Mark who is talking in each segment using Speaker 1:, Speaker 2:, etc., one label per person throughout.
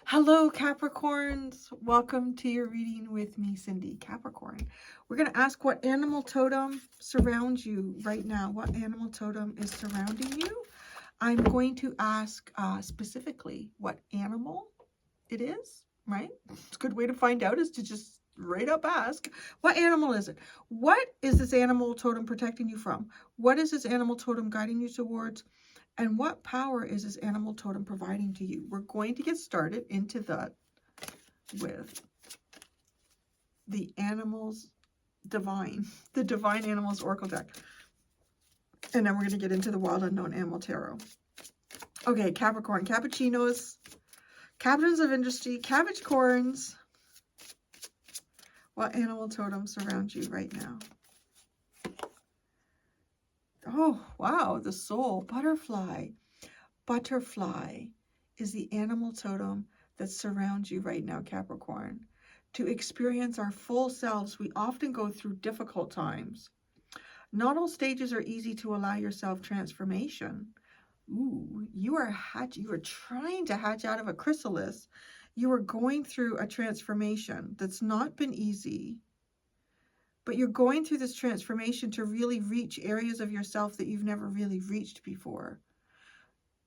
Speaker 1: Hello, Capricorns. Welcome to your reading with me, Cindy Capricorn. We're going to ask what animal totem surrounds you right now. What animal totem is surrounding you? I'm going to ask specifically what animal it is, right? It's a good way to find out is to just right up ask, what animal is it? What is this animal totem protecting you from? What is this animal totem guiding you towards? And what power is this animal totem providing to you? We're going to get started into that with the animals divine, the divine animals oracle deck. And then we're going to get into the wild unknown animal tarot. Okay, Capricorn, cappuccinos, captains of industry, Capricorns. What animal totem surrounds you right now? Oh, wow, the soul, butterfly. Butterfly is the animal totem that surrounds you right now, Capricorn. To experience our full selves, we often go through difficult times. Not all stages are easy to allow yourself transformation. Ooh, you are trying to hatch out of a chrysalis. You are going through a transformation that's not been easy. But you're going through this transformation to really reach areas of yourself that you've never really reached before.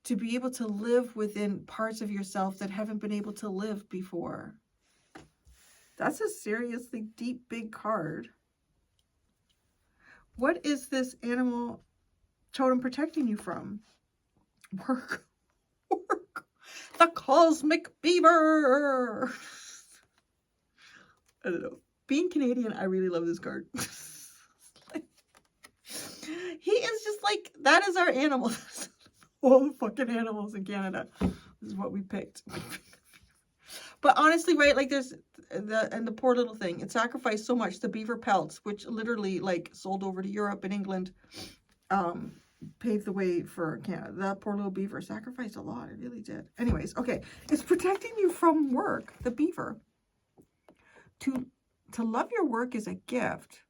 Speaker 1: To be able to live within parts of yourself that haven't been able to live before. That's a seriously deep, big card. What is this animal totem protecting you from? Work. Work. The cosmic beaver. I don't know. Being Canadian, I really love this card. He is just like, that is our animal. All the fucking animals in Canada. This is what we picked. But honestly, right, like there's the poor little thing. It sacrificed so much. The beaver pelts, which literally like sold over to Europe and England, paved the way for Canada. That poor little beaver sacrificed a lot. It really did. Anyways, okay. It's protecting you from work, the beaver. To love your work is a gift.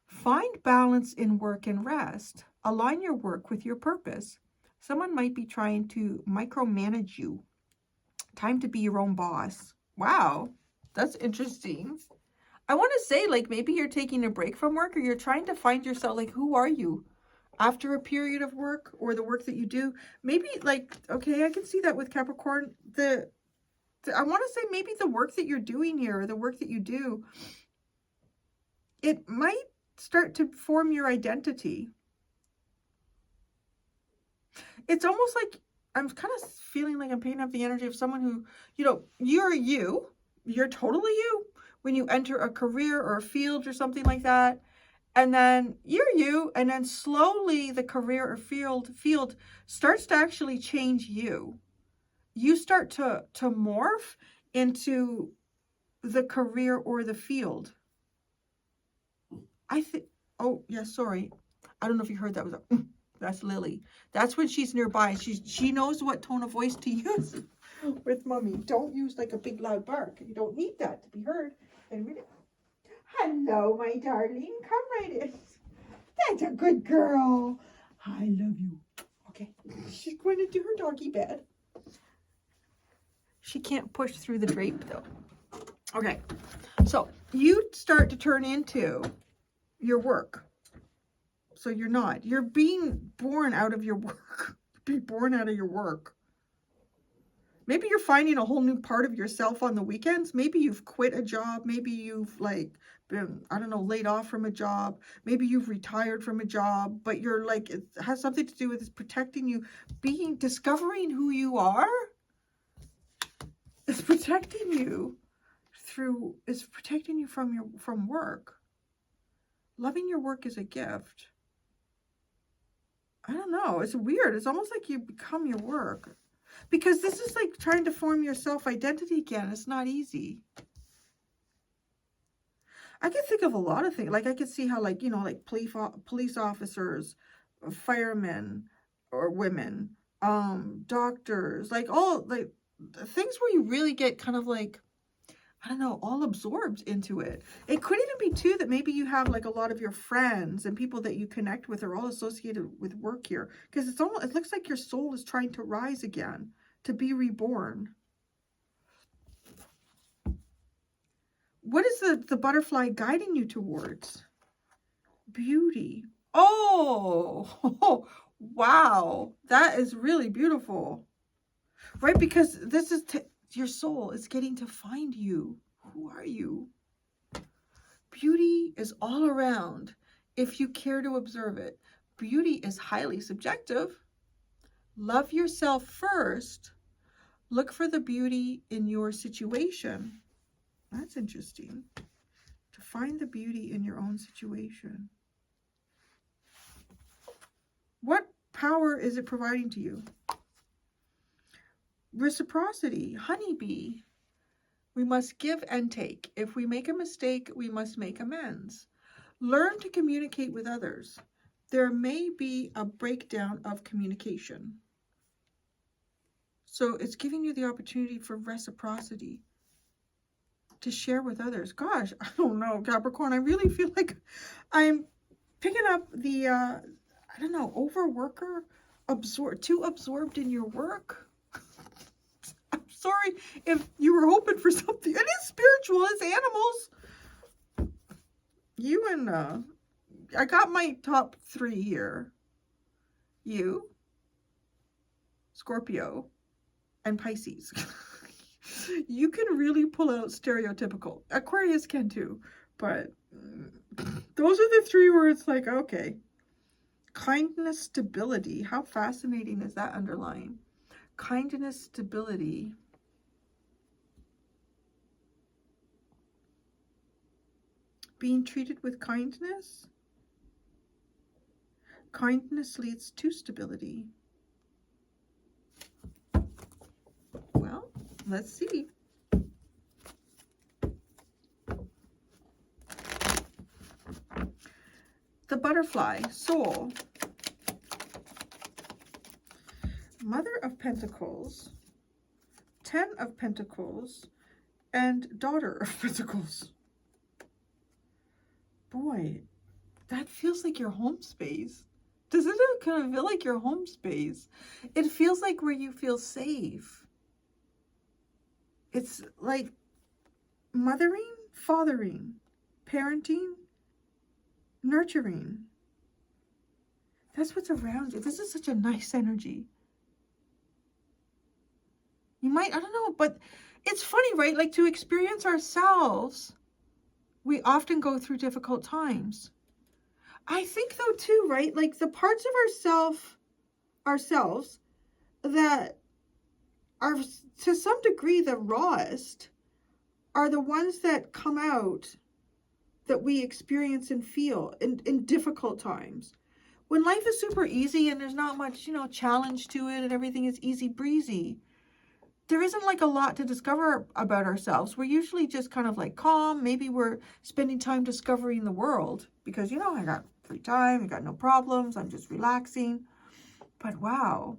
Speaker 1: Find balance in work and rest. Align your work with your purpose. Someone might be trying to micromanage you. Time to be your own boss. Wow, that's interesting. I want to say, like, maybe you're taking a break from work or you're trying to find yourself, like, who are you after a period of work or the work that you do? Maybe, like, okay, I can see that with Capricorn. I want to say maybe the work that you're doing here or the work that you do, it might start to form your identity. It's almost like I'm kind of feeling like I'm picking up the energy of someone who, you know, you're totally you when you enter a career or a field or something like that. And then you're you, and then slowly the career or field starts to actually change you. You start to morph into the career or the field. I think, oh, yeah, sorry. I don't know if you heard that. Was that's Lily. That's when she's nearby. She knows what tone of voice to use with mommy. Don't use like a big loud bark. You don't need that to be heard. And read it. Hello, my darling. Come right in. That's a good girl. I love you. Okay. She's going to do her doggy bed. She can't push through the drape though. Okay. So you start to turn into your work. So you're being born out of your work. Be born out of your work. Maybe you're finding a whole new part of yourself on the weekends. Maybe you've quit a job. Maybe you've like been, I don't know, laid off from a job. Maybe you've retired from a job, but you're like, it has something to do with it's protecting you, discovering who you are. It's protecting you from work. Loving your work is a gift. I don't know. It's weird. It's almost like you become your work. Because this is like trying to form your self-identity again. It's not easy. I can think of a lot of things. Like I can see how like, you know, like police officers, firemen or women, doctors, like all like things where you really get kind of like, I don't know, all absorbed into it. It could even be too that maybe you have like a lot of your friends and people that you connect with are all associated with work here. Because it looks like your soul is trying to rise again, to be reborn. What is the butterfly guiding you towards? Beauty. Oh, wow. That is really beautiful. Right? Because this is your soul is getting to find you. Who are you? Beauty is all around if you care to observe it. Beauty is highly subjective. Love yourself first. Look for the beauty in your situation. That's interesting. To find the beauty in your own situation. What power is it providing to you? Reciprocity, honeybee. We must give and take. If we make a mistake, we must make amends. Learn to communicate with others. There may be a breakdown of communication. So it's giving you the opportunity for reciprocity to share with others. Gosh, I don't know, Capricorn. I really feel like I'm picking up the, I don't know, overworker, too absorbed in your work. I'm sorry if you were hoping for something. It is spiritual. It's animals. You and, I got my top 3 here. You, Scorpio, and Pisces. You can really pull out stereotypical. Aquarius can too, but those are the 3 where it's like, okay. Kindness, stability. How fascinating is that underlying? Kindness, stability. Being treated with kindness. Kindness leads to stability. Well, let's see. The butterfly, soul. Mother of Pentacles, 10 of Pentacles, and Daughter of Pentacles. Boy, that feels like your home space. Doesn't it kind of feel like your home space? It feels like where you feel safe. It's like mothering, fathering, parenting, nurturing. That's what's around you. This is such a nice energy. You might, I don't know, but it's funny, right? Like to experience ourselves, we often go through difficult times. I think though too, right? Like the parts of ourselves that are to some degree the rawest are the ones that come out that we experience and feel in difficult times. When life is super easy and there's not much, you know, challenge to it and everything is easy breezy, there isn't like a lot to discover about ourselves. We're usually just kind of like calm. Maybe we're spending time discovering the world because, you know, I got free time, I got no problems, I'm just relaxing. But wow.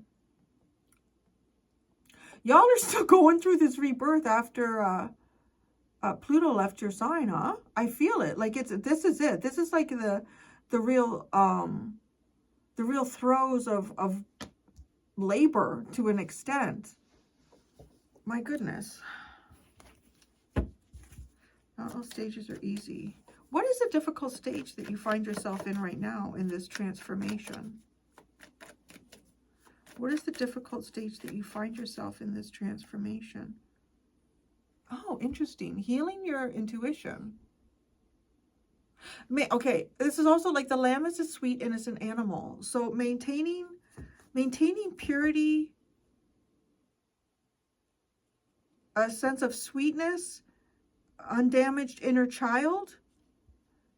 Speaker 1: Y'all are still going through this rebirth after Pluto left your sign, huh? I feel it. Like this is it. This is like the real throes of labor to an extent. My goodness. Not all stages are easy. What is a difficult stage that you find yourself in right now in this transformation? What is the difficult stage that you find yourself in this transformation? Oh, interesting. Healing your intuition. Okay, this is also like the lamb is a sweet, innocent animal. So maintaining purity, a sense of sweetness, undamaged inner child.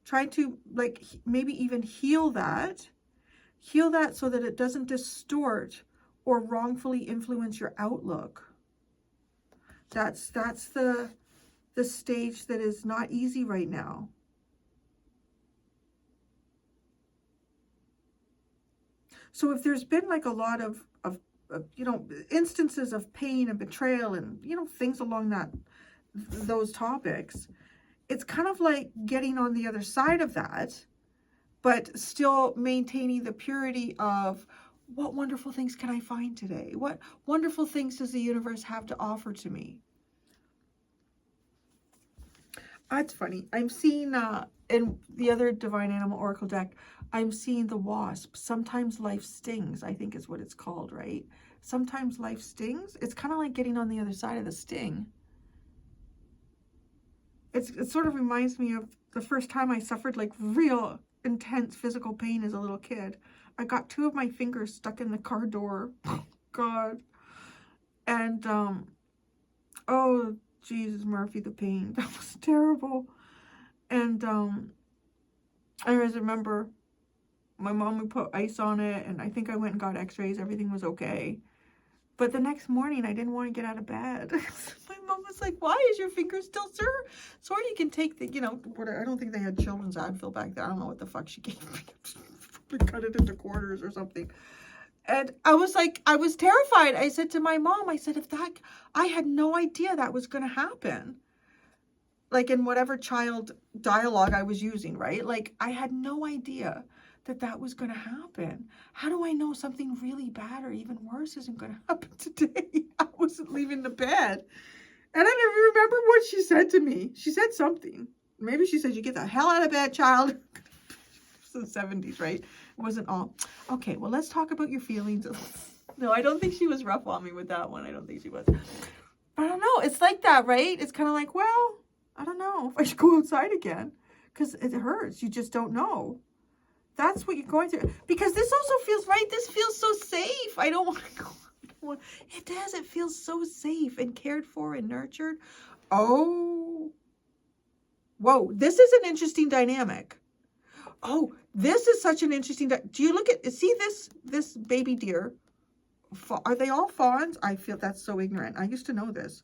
Speaker 1: Try to like maybe even heal that so that it doesn't distort or wrongfully influence your outlook. That's the stage that is not easy right now. So if there's been like a lot of you know, instances of pain and betrayal and, you know, things along those topics, it's kind of like getting on the other side of that, but still maintaining the purity of what wonderful things can I find today? What wonderful things does the universe have to offer to me? That's funny. I'm seeing, in the other Divine Animal Oracle deck, I'm seeing the wasp. Sometimes life stings, I think is what it's called, right? Sometimes life stings. It's kind of like getting on the other side of the sting. It sort of reminds me of the first time I suffered like real intense physical pain as a little kid. I got 2 of my fingers stuck in the car door. Oh, God. And, oh, Jesus, Murphy, the pain. That was terrible. And, I always remember my mom would put ice on it, and I think I went and got x-rays. Everything was okay. But the next morning, I didn't want to get out of bed. My mom was like, why is your finger still sore? So you can take the, you know, I don't think they had children's Advil back then. I don't know what the fuck she gave me. Cut it into quarters or something. And I was like, I was terrified. I said to my mom, I said, I had no idea that was going to happen. Like in whatever child dialogue I was using, right? Like I had no idea that was going to happen. How do I know something really bad or even worse isn't going to happen today? I wasn't leaving the bed. And I never remember what she said to me. She said something. Maybe she said, you get the hell out of bed, child. It's the 70s, right? It wasn't all. Okay, well, let's talk about your feelings. No, I don't think she was rough on me with that one. I don't think she was. But I don't know. It's like that, right? It's kind of like, well, I don't know if I should go outside again because it hurts. You just don't know. That's what you're going through. Because this also feels, right? This feels so safe. I don't want to go. It does. It feels so safe and cared for and nurtured. Oh. Whoa. This is an interesting dynamic. Oh, this is such an interesting. Do you look at, see this baby deer? Are they all fawns? I feel that's so ignorant. I used to know this.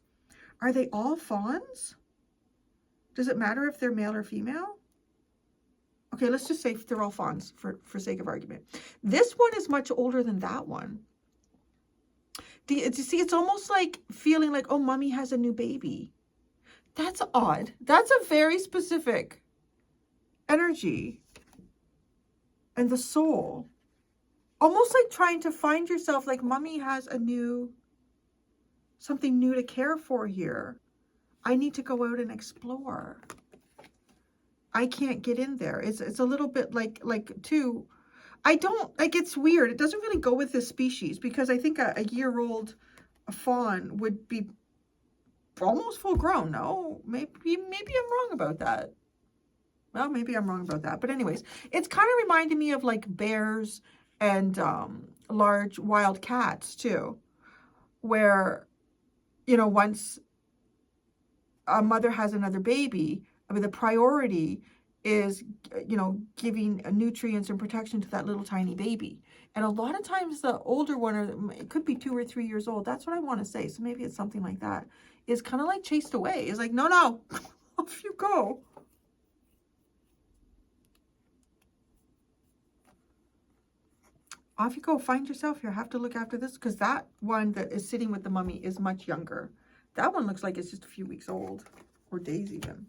Speaker 1: Are they all fawns? Does it matter if they're male or female? Okay, let's just say they're all fawns for sake of argument. This one is much older than that one. Do you see, it's almost like feeling like, oh, mommy has a new baby. That's odd. That's a very specific energy. And the soul. Almost like trying to find yourself, like mommy has something new to care for here. I need to go out and explore. I can't get in there. It's a little bit like too, I don't, like, it's weird. It doesn't really go with this species because I think a year-old fawn would be almost full grown. No, maybe I'm wrong about that. Well, maybe I'm wrong about that. But anyways, it's kind of reminding me of like bears and large wild cats too, where, you know, once a mother has another baby, I mean, the priority is, you know, giving nutrients and protection to that little tiny baby. And a lot of times the older one, or it could be 2 or 3 years old, that's what I want to say. So maybe it's something like that, is kind of like chased away. It's like, no, off you go. Off you go, find yourself here. Have to look after this because that one that is sitting with the mummy is much younger. That one looks like it's just a few weeks old, or days even.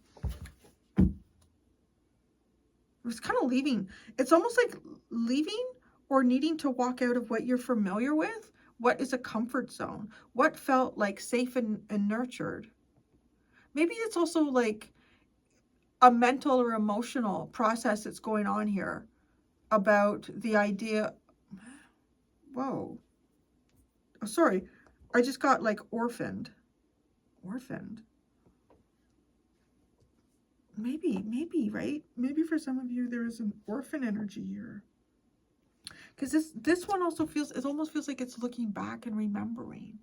Speaker 1: It's kind of leaving. It's almost like leaving or needing to walk out of what you're familiar with. What is a comfort zone? What felt like safe and nurtured? Maybe it's also like a mental or emotional process that's going on here about the idea. Whoa. Oh, sorry. I just got like orphaned. Orphaned. Maybe, right? Maybe for some of you there is an orphan energy here. Because this one also feels, it almost feels like it's looking back and remembering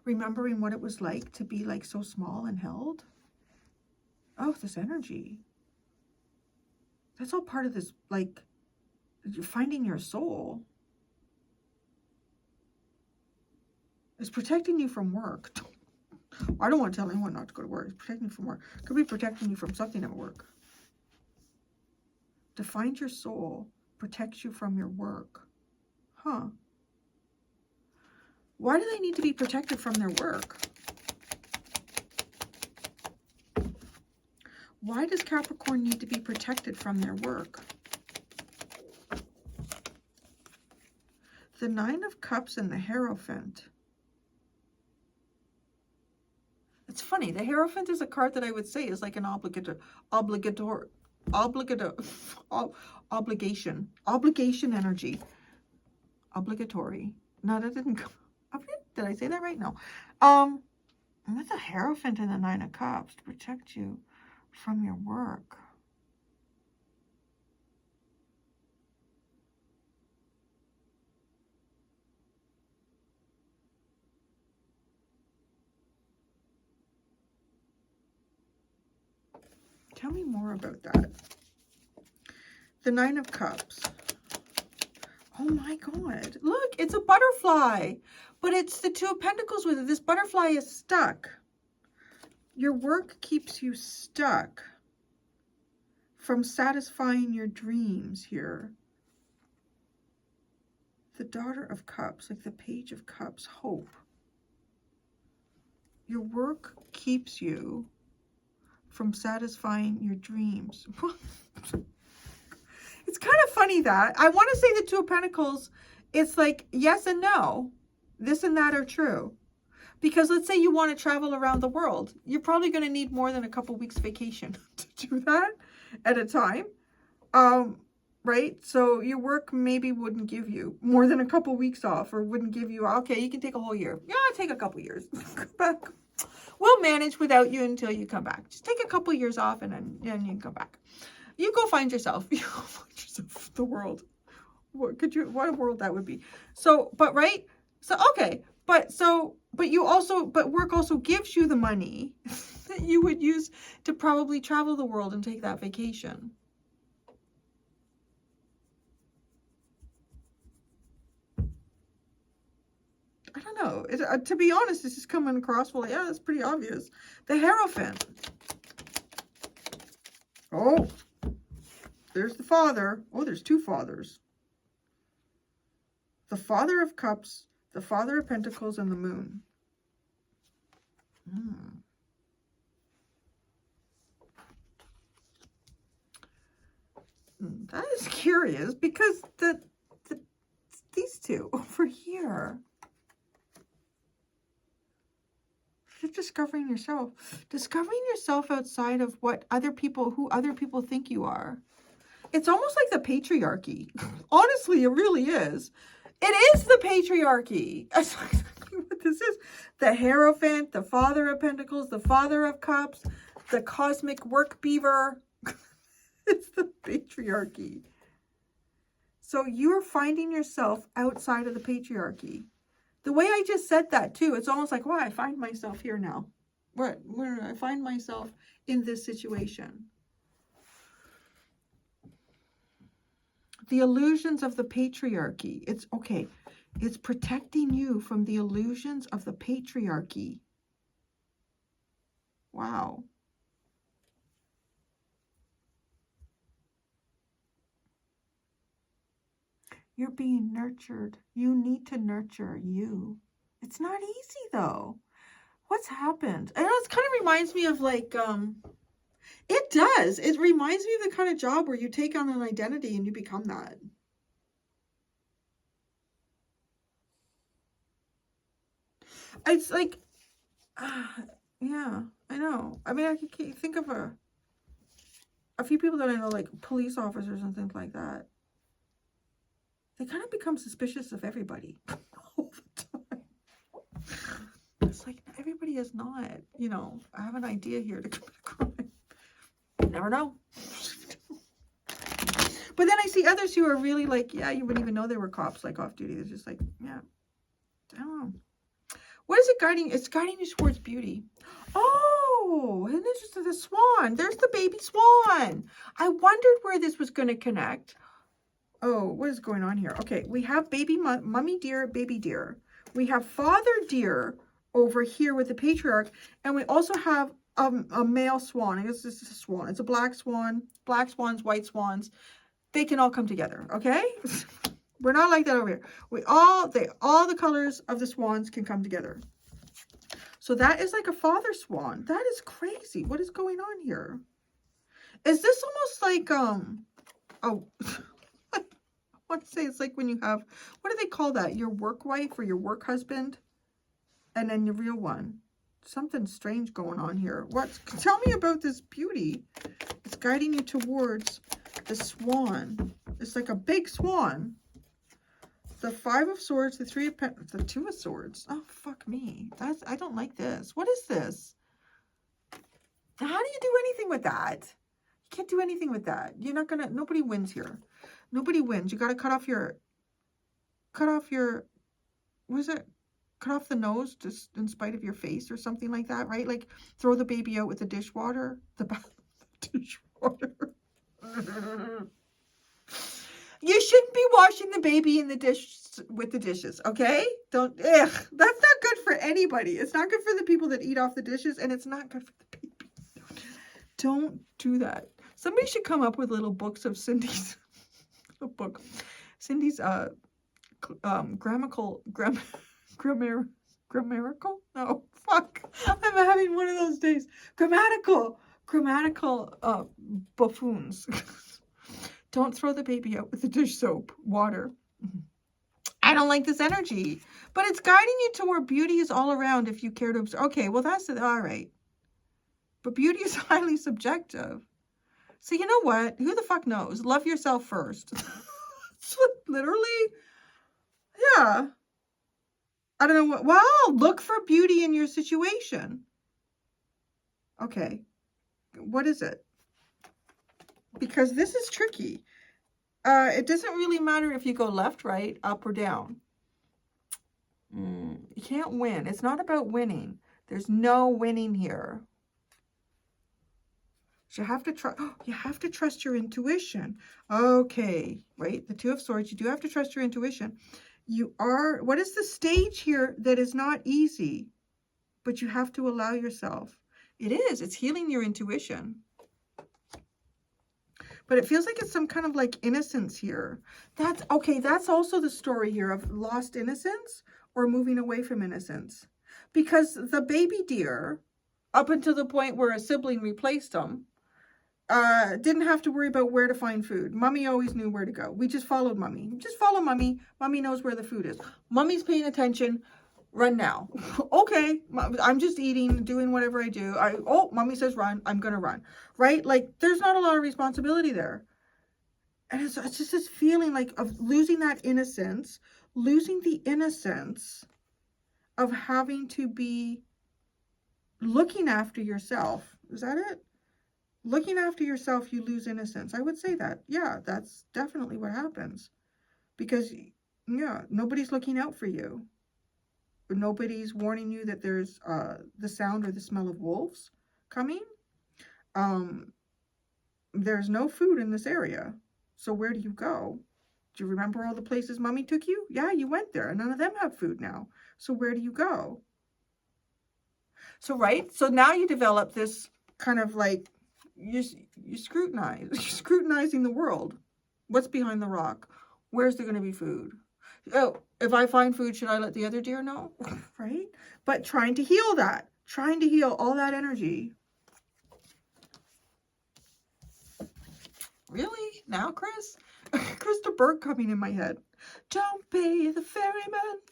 Speaker 1: what it was like to be like so small and held. Oh, this energy. That's all part of this, like, finding your soul. It's protecting you from work. I don't want to tell anyone not to go to work. It's protecting you from work. It could be protecting you from something at work. To find your soul protects you from your work. Huh. Why do they need to be protected from their work? Why does Capricorn need to be protected from their work? The 9 of Cups and the Hierophant. It's funny. The Hierophant is a card that I would say is like an obligation energy. Obligatory. No, that didn't come. Did I say that right? No. With the Hierophant and the Nine of Cups to protect you from your work. Tell me more about that. The Nine of Cups. Oh my God. Look, it's a butterfly. But it's the Two of Pentacles with it. This butterfly is stuck. Your work keeps you stuck from satisfying your dreams here. The Daughter of Cups, like the Page of Cups, hope. Your work keeps you from satisfying your dreams. It's kind of funny that. I want to say the Two of Pentacles, it's like yes and no. This and that are true. Because let's say you want to travel around the world. You're probably going to need more than a couple weeks vacation to do that at a time. Right? So your work maybe wouldn't give you more than a couple weeks off, or wouldn't give you, okay, you can take a whole year. Yeah, take a couple years. Come back. We'll manage without you until you come back. Just take a couple years off and then you can come back. You go find yourself. You go find yourself the world. What a world that would be. So, but right? So, okay. But work also gives you the money that you would use to probably travel the world and take that vacation. I don't know. To be honest, this is coming across, well, yeah, it's pretty obvious. The Hierophant. Oh, there's the Father. Oh, there's two fathers. The Father of Cups, the Father of Pentacles, and the Moon. That is curious because these two over here. You're discovering yourself. Discovering yourself outside of who other people think you are. It's almost like the patriarchy. Honestly, it really is. It is the patriarchy. That's exactly what this is. The Hierophant, the Father of Pentacles, the Father of Cups, the cosmic work beaver. It's the patriarchy. So you're finding yourself outside of the patriarchy. The way I just said that too, it's almost like, wow, I find myself here now. Where do I find myself in this situation? The illusions of the patriarchy. It's okay. It's protecting you from the illusions of the patriarchy. Wow. You're being nurtured. You need to nurture you. It's not easy though. What's happened? And it kind of reminds me of like, it does. It reminds me of the kind of job where you take on an identity and you become that. It's like, yeah, I know. I mean, I can think of a few people that I know, like police officers and things like that. They kind of become suspicious of everybody all the time. It's like, everybody is not, I have an idea here to commit a crime. You never know. But then I see others who are really like, yeah, you wouldn't even know they were cops, like off duty. They're just like, yeah, I don't know. What is it guiding? It's guiding you towards beauty. Oh, and this is the swan. There's the baby swan. I wondered where this was going to connect. Oh, what is going on here? Okay, we have baby mummy deer, baby deer. We have father deer over here with the patriarch. And we also have a male swan. I guess this is a swan. It's a black swan. Black swans, white swans. They can all come together, okay? We're not like that over here. All the colors of the swans can come together. So that is like a father swan. That is crazy. What is going on here? Is this almost like, oh, I want to say it's like when you have, what do they call that? Your work wife or your work husband? And then your real one. something strange going on here. Tell me about this beauty. It's guiding you towards the swan. It's like a big swan. The 5 of Swords, the 3 of Pentacles, the 2 of Swords. Oh, fuck me. I don't like this. What is this? How do you do anything with that? You can't do anything with that. You're not gonna, nobody wins here. Nobody wins. You gotta cut off your, what is it? Cut off the nose just in spite of your face or something like that, right? Like throw the baby out with the dishwater. The dishwater. You shouldn't be washing the baby in the dish with the dishes, okay? Don't, ugh. That's not good for anybody. It's not good for the people that eat off the dishes, and it's not good for the baby. Don't do that. Somebody should come up with little books of Cindy's, Cindy's, grammatical? No, fuck. I'm having one of those days. Grammatical buffoons. Don't throw the baby out with the dish soap, water. I don't like this energy, but it's guiding you to where beauty is all around if you care to observe. Okay, well, that's it. All right. But beauty is highly subjective. So you know what? Who the fuck knows? Love yourself first. Literally. Yeah. I don't know what. Wow. Look for beauty in your situation. Okay. What is it? Because this is tricky. It doesn't really matter if you go left, right, up, or down. You can't win. It's not about winning. There's no winning here. So you have to trust. You have to trust your intuition. Okay, right? The 2 of Swords. You do have to trust your intuition. You are. What is the stage here that is not easy, but you have to allow yourself? It is. It's healing your intuition. But it feels like it's some kind of like innocence here. That's okay. That's also the story here of lost innocence or moving away from innocence. Because the baby deer, up until the point where a sibling replaced them, didn't have to worry about where to find food. Mommy always knew where to go. We just followed Mommy. Just follow Mommy. Mommy knows where the food is. Mommy's paying attention. Run now. Okay, I'm just eating, doing whatever I do. Oh, Mommy says run. I'm going to run. Right? Like, there's not a lot of responsibility there. And it's just this feeling like of losing that innocence, losing the innocence of having to be looking after yourself. Is that it? Looking after yourself, you lose innocence. I would say that. Yeah, that's definitely what happens. Because, yeah, nobody's looking out for you. Nobody's warning you that there's the sound or the smell of wolves coming. There's no food in this area. So where do you go? Do you remember all the places Mommy took you? Yeah, you went there. And none of them have food now. So where do you go? So, right? So now you develop this kind of like, you scrutinize. You're scrutinizing the world. What's behind the rock? Where's there going to be food? Oh, if I find food, should I let the other deer know? Right? But trying to heal that. Trying to heal all that energy. Really? Now, Chris? Krista Berg coming in my head. Don't pay the ferryman.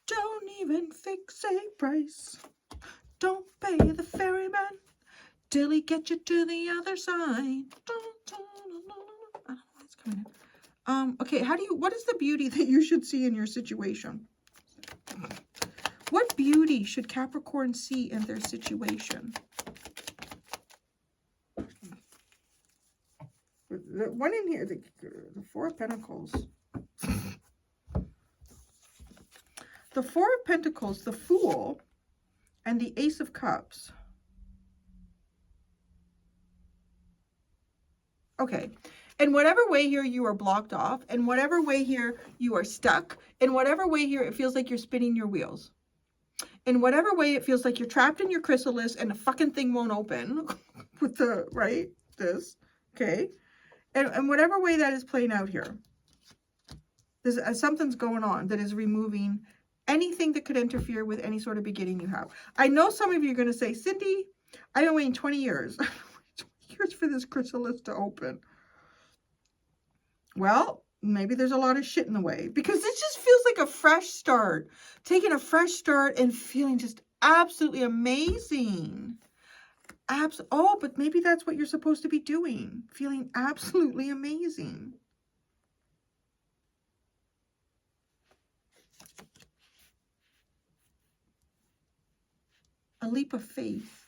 Speaker 1: Don't even fix a price. Don't pay the ferryman till he gets you to the other side. I don't know what's coming in. Okay, what is the beauty that you should see in your situation? What beauty should Capricorn see in their situation? The one in here, the 4 of Pentacles. The 4 of Pentacles, the Fool, and the Ace of Cups. Okay. In whatever way here you are blocked off, in whatever way here you are stuck, in whatever way here it feels like you're spinning your wheels, in whatever way it feels like you're trapped in your chrysalis and the fucking thing won't open with the, right, this, okay, and whatever way that is playing out here, there's something's going on that is removing anything that could interfere with any sort of beginning you have. I know some of you are going to say, Cindy, I've been waiting 20 years. 20 years for this chrysalis to open. Well, maybe there's a lot of shit in the way because this just feels like a fresh start. Taking a fresh start and feeling just absolutely amazing. Oh, but maybe that's what you're supposed to be doing. Feeling absolutely amazing. A leap of faith.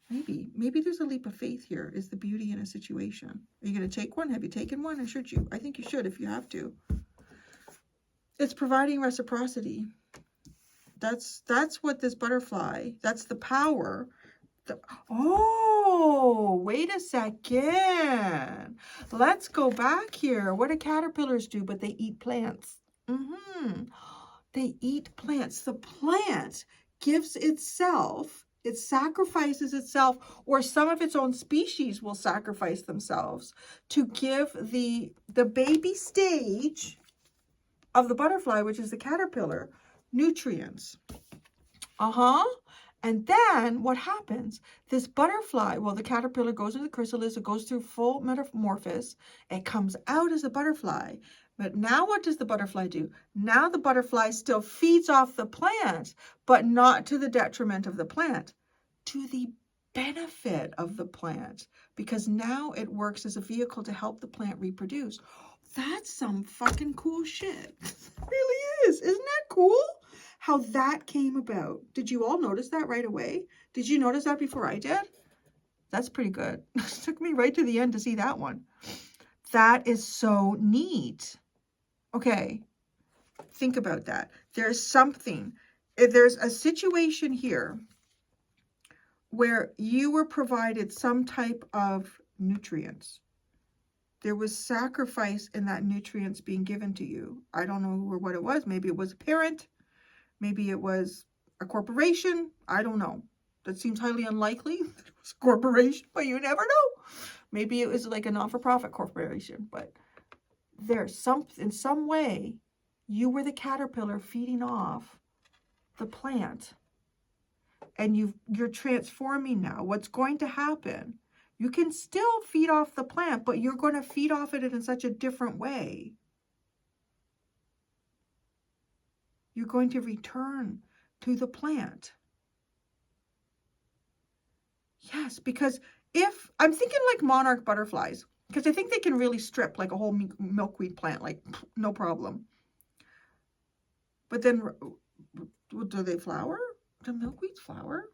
Speaker 1: Maybe there's a leap of faith here, is the beauty in a situation. Are you going to take one? Have you taken one? Or should you? I think you should if you have to. It's providing reciprocity. That's what this butterfly, that's the power. Oh, wait a second. Let's go back here. What do caterpillars do? But they eat plants. They eat plants. The plant gives itself, it sacrifices itself, or some of its own species will sacrifice themselves to give the baby stage of the butterfly, which is the caterpillar, nutrients. And then what happens? This butterfly, well, the caterpillar goes into the chrysalis, it goes through full metamorphosis, it comes out as a butterfly. But now what does the butterfly do? Now the butterfly still feeds off the plant, but not to the detriment of the plant, to the benefit of the plant, because now it works as a vehicle to help the plant reproduce. That's some fucking cool shit. It really is. Isn't that cool? How that came about. Did you all notice that right away? Did you notice that before I did? That's pretty good. It took me right to the end to see that one. That is so neat. Okay, think about that. There's something, there's a situation here where you were provided some type of nutrients. There was sacrifice in that nutrients being given to you. I don't know what it was. Maybe it was a parent. Maybe it was a corporation. I don't know. That seems highly unlikely. It was a corporation, but you never know. Maybe it was like a non-for-profit corporation, but there's in some way, you were the caterpillar feeding off the plant, and you're transforming now. What's going to happen? You can still feed off the plant, but you're going to feed off it in such a different way. You're going to return to the plant. Yes, because if, I'm thinking like monarch butterflies, because I think they can really strip like a whole milkweed plant, like no problem. But then, do they flower? Do milkweeds flower?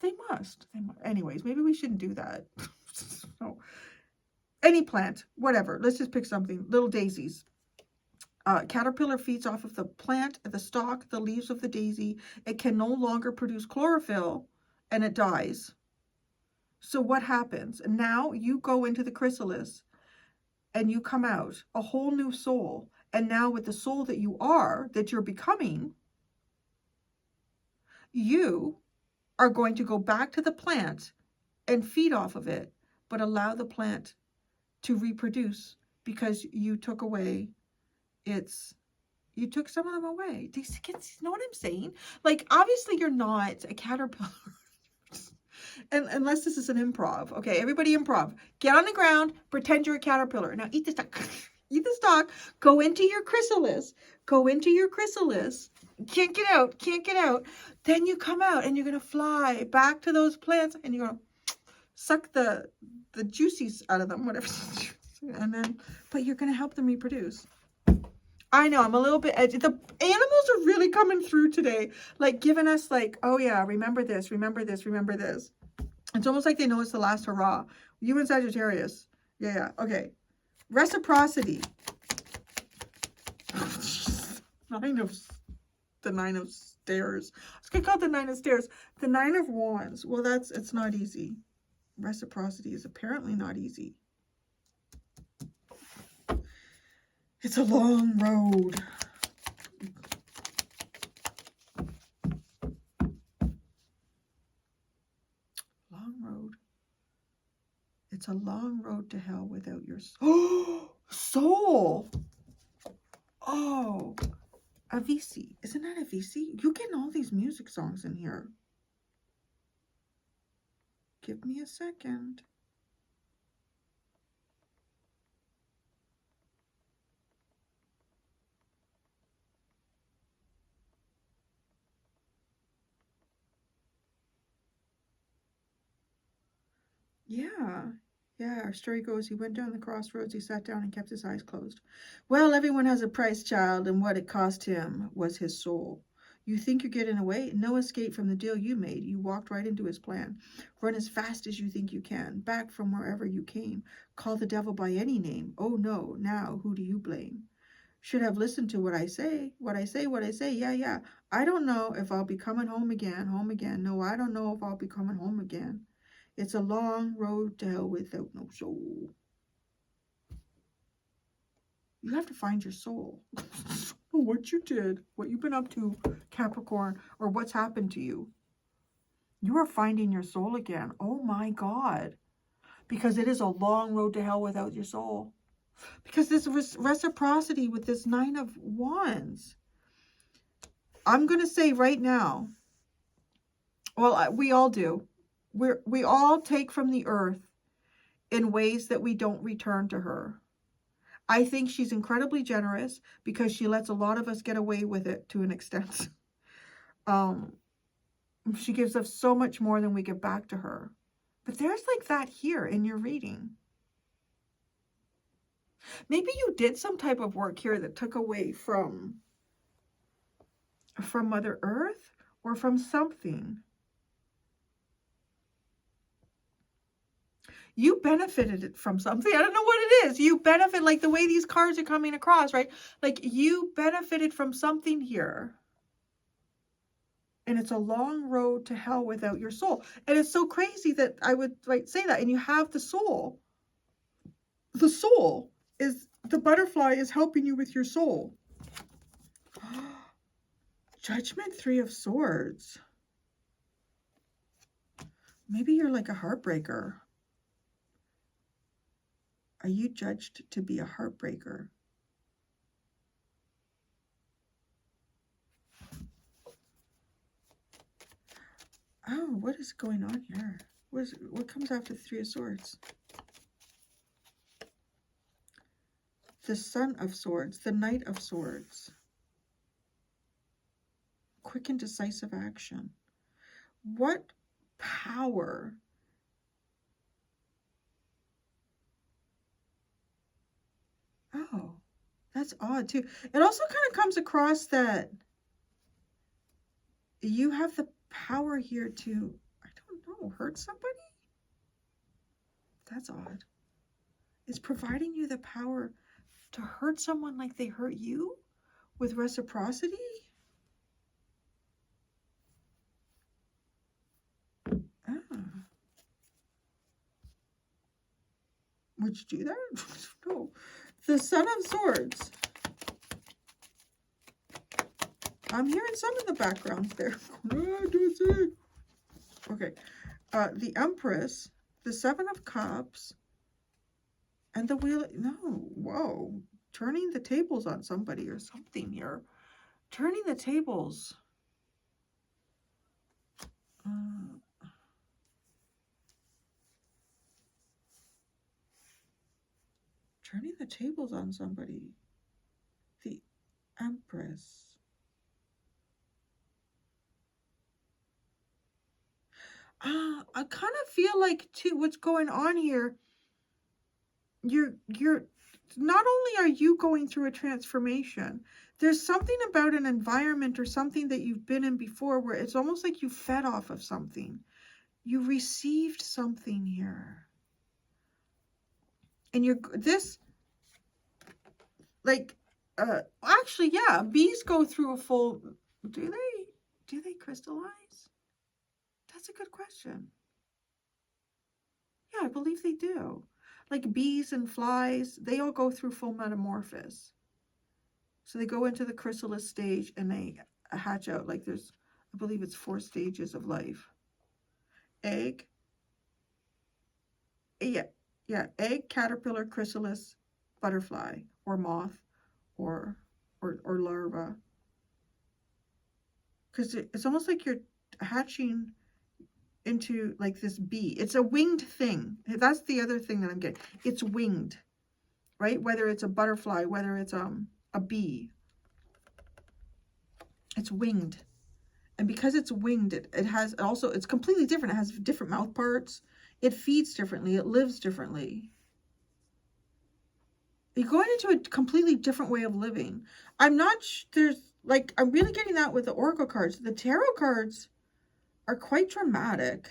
Speaker 1: They must. Anyways, maybe we shouldn't do that. So, any plant, whatever. Let's just pick something. Little daisies. Caterpillar feeds off of the plant, the stalk, the leaves of the daisy. It can no longer produce chlorophyll, and it dies. So what happens? Now you go into the chrysalis, and you come out a whole new soul. And now with the soul that you are, that you're becoming, you are going to go back to the plant and feed off of it, but allow the plant to reproduce because you took away you took some of them away. Do you know what I'm saying? Like, obviously you're not a caterpillar. And unless this is an improv. Okay, everybody improv. Get on the ground, pretend you're a caterpillar. Now eat the stalk. Eat the stalk. Go into your chrysalis. Go into your chrysalis. Can't get out. Can't get out. Then you come out and you're going to fly back to those plants and you're going to suck the juices out of them, whatever. And then, but you're going to help them reproduce. I know, I'm a little bit edgy. The animals are really coming through today. Like, giving us like, oh yeah, remember this, remember this, remember this. It's almost like they know it's the last hurrah. You and Sagittarius. Yeah. Okay. Reciprocity. The nine of stairs. I was going to call it the nine of stairs. The nine of wands. Well, it's not easy. Reciprocity is apparently not easy. It's a long road. Long road. It's a long road to hell without your soul. Oh, Avicii. Isn't that Avicii? You getting all these music songs in here. Give me a second. Yeah. Yeah, our story goes, he went down the crossroads, he sat down and kept his eyes closed. Well, everyone has a price, child, and what it cost him was his soul. You think you're getting away? No escape from the deal you made. You walked right into his plan. Run as fast as you think you can, back from wherever you came. Call the devil by any name. Oh no, now who do you blame? Should have listened to what I say. What I say, what I say. Yeah, yeah. I don't know if I'll be coming home again, home again. No, I don't know if I'll be coming home again. It's a long road to hell without no soul. You have to find your soul. What you did, what you've been up to, Capricorn, or what's happened to you. You are finding your soul again. Oh my God. Because it is a long road to hell without your soul. Because this reciprocity with this 9 of Wands. I'm going to say right now, well, we all do. We all take from the earth in ways that we don't return to her. I think she's incredibly generous because she lets a lot of us get away with it to an extent. She gives us so much more than we give back to her. But there's like that here in your reading. Maybe you did some type of work here that took away from Mother Earth or from something. You benefited from something. I don't know what it is. You benefit, like the way these cards are coming across, right? Like you benefited from something here. And it's a long road to hell without your soul. And it's so crazy that I would like say that. And you have the soul. The soul is, the butterfly is helping you with your soul. Judgment, 3 of Swords. Maybe you're like a heartbreaker. Are you judged to be a heartbreaker? Oh, what is going on here? What comes after the 3 of Swords? The Son of Swords, the Knight of Swords. Quick and decisive action. What power? Oh, that's odd too. It also kind of comes across that you have the power here to, I don't know, hurt somebody? That's odd. It's providing you the power to hurt someone like they hurt you with reciprocity? Ah. Would you do that? No. The Son of Swords. I'm hearing some in the background there. Okay. The Empress, the 7 of Cups, and the Wheel. No, whoa. Turning the tables on somebody or something here. Turning the tables. Turning the tables on somebody. The Empress. I kind of feel like too what's going on here, you're not only are you going through a transformation, there's something about an environment or something that you've been in before where it's almost like you fed off of something. You received something here. And you're this like actually, yeah, bees go through a full, do they crystallize? That's a good question. Yeah, I believe they do. Like bees and flies, they all go through full metamorphosis. So they go into the chrysalis stage and they hatch out. Like there's, I believe it's 4 stages of life. Egg. Yeah. Egg, caterpillar, chrysalis, butterfly, or moth, or larva. Because it's almost like you're hatching into like this bee. It's a winged thing. That's the other thing that I'm getting. It's winged, right? Whether it's a butterfly, whether it's a bee, it's winged. And because it's winged, it has also, it's completely different. It has different mouth parts. It feeds differently. It lives differently. You're going into a completely different way of living. I'm not, there's like, I'm really getting that with the Oracle cards. The Tarot cards are quite dramatic.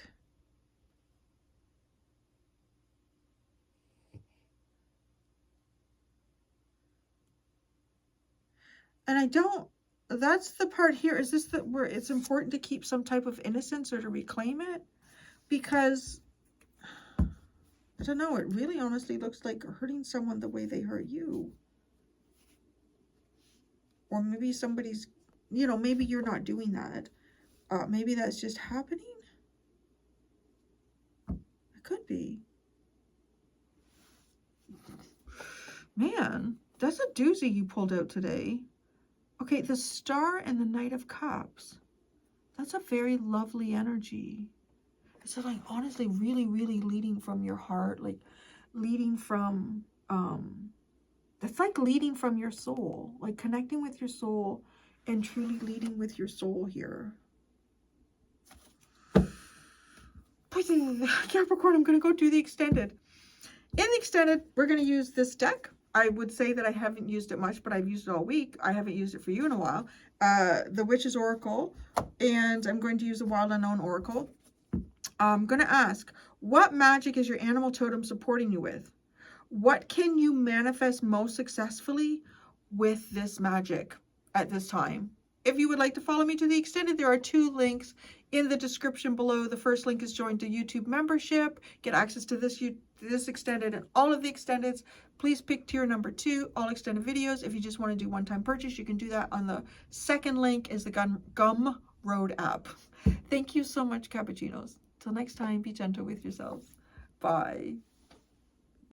Speaker 1: And I don't, that's the part here. Is this the, where it's important to keep some type of innocence or to reclaim it? Because, I don't know, it really honestly looks like hurting someone the way they hurt you. Or maybe somebody's, you know, maybe you're not doing that. Maybe that's just happening. It could be. Man, that's a doozy you pulled out today. Okay, the Star and the Knight of Cups. That's a very lovely energy. It's like honestly really, really leading from your heart, like leading from, that's like leading from your soul, like connecting with your soul and truly leading with your soul here. Capricorn, I'm going to go do the extended. In the extended, we're going to use this deck. I would say that I haven't used it much, but I've used it all week. I haven't used it for you in a while. The Witch's Oracle, and I'm going to use the Wild Unknown Oracle. I'm going to ask, what magic is your animal totem supporting you with? What can you manifest most successfully with this magic at this time? If you would like to follow me to the extended, there are 2 links in the description below. The first link is join the YouTube membership, get access to this extended and all of the extendeds. Please pick tier number 2, all extended videos. If you just want to do one-time purchase, you can do that on the second link is the Gumroad app. Thank you so much, Cappuccinos. Till next time, be gentle with yourselves. Bye.